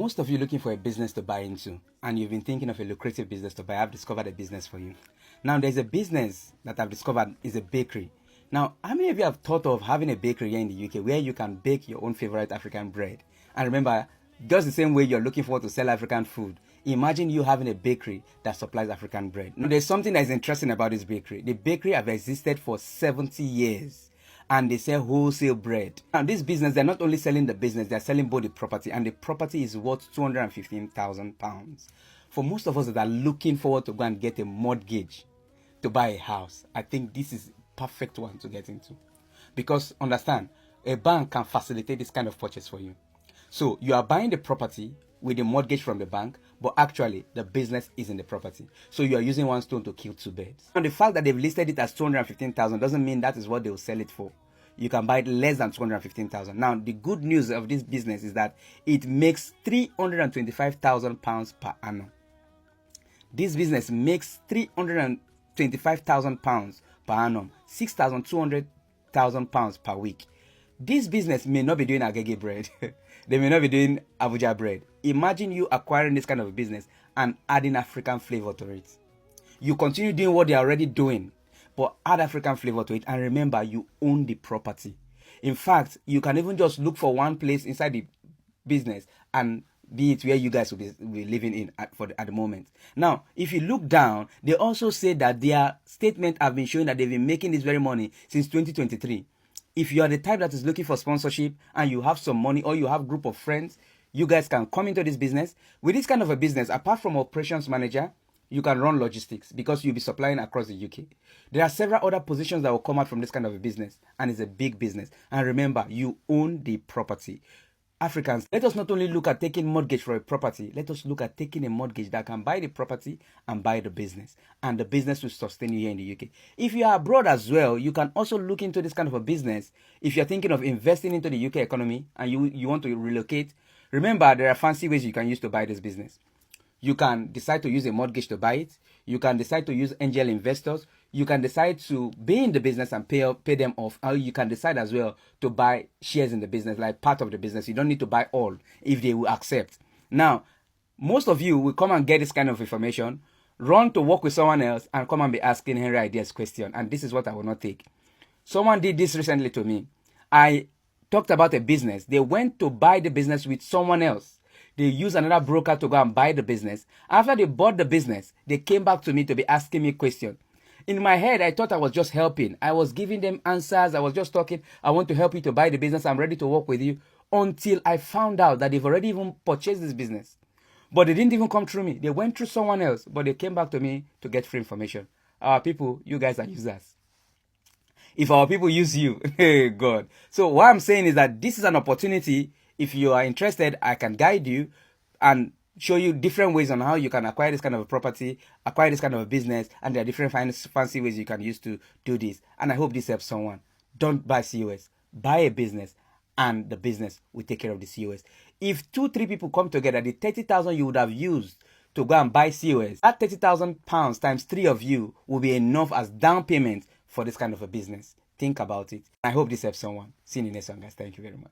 Most of you looking for a business to buy into, and you've been thinking of a lucrative business to buy. I've discovered a business for you. Now, there's a business that I've discovered is a bakery. Now, how many of you have thought of having a bakery here in the UK where you can bake your own favorite African bread? And remember, just the same way you're looking forward to sell African food, imagine you having a bakery that supplies African bread. Now, there's something that is interesting about this bakery. The bakery have existed for 70 years. And they sell wholesale bread. Now, this business, they're not only selling the business, they're selling both the property, and the property is worth £215,000. For most of us that are looking forward to go and get a mortgage to buy a house, I think this is a perfect one to get into. Because understand, a bank can facilitate this kind of purchase for you. So you are buying the property with a mortgage from the bank, but actually the business is in the property. So you are using one stone to kill two birds. And the fact that they've listed it as 215,000 doesn't mean that is what they will sell it for. You can buy it less than 215,000. Now, the good news of this business is that it makes £325,000 per annum. This business makes £325,000 per annum, £6,200,000 per week. This business may not be doing agege bread. They may not be doing Abuja bread. Imagine you acquiring this kind of a business and adding African flavor to it. You continue doing what they're already doing, but add African flavor to it. And remember, you own the property. In fact, you can even just look for one place inside the business and be it where you guys will be living in at the moment. Now, if you look down, they also say that their statement have been showing that they've been making this very money since 2023. If you are the type that is looking for sponsorship and you have some money or you have a group of friends, you guys can come into this business. With this kind of a business, apart from operations manager, you can run logistics because you'll be supplying across the UK. There are several other positions that will come out from this kind of a business, and it's a big business. And remember, you own the property. Africans, let us not only look at taking mortgage for a property, let us look at taking a mortgage that can buy the property and buy the business. And the business will sustain you here in the UK. If you are abroad as well, you can also look into this kind of a business. If you're thinking of investing into the UK economy and you want to relocate, remember there are fancy ways you can use to buy this business. You can decide to use a mortgage to buy it. You can decide to use angel investors. You can decide to be in the business and pay them off. Or you can decide as well to buy shares in the business, like part of the business. You don't need to buy all if they will accept. Now, most of you will come and get this kind of information, run to work with someone else, and come and be asking Henry Ideas question. And this is what I will not take. Someone did this recently to me. I talked about a business. They went to buy the business with someone else. They used another broker to go and buy the business. After they bought the business, they came back to me to be asking me questions. In my head, I thought I was just helping. I was giving them answers. I was just talking. I want to help you to buy the business. I'm ready to work with you. Until I found out that they've already even purchased this business. But they didn't even come through me. They went through someone else. But they came back to me to get free information. Our people, you guys are users. If our people use you, hey God. So what I'm saying is that this is an opportunity. If you are interested, I can guide you and show you different ways on how you can acquire this kind of a property, acquire this kind of a business, and there are different fancy ways you can use to do this. And I hope this helps someone. Don't buy COS. Buy a business, and the business will take care of the COS. If 2-3 people come together, the 30,000 you would have used to go and buy COS, that £30,000 times 3 of you will be enough as down payment for this kind of a business. Think about it. I hope this helps someone. See you in the next one, guys. Thank you very much.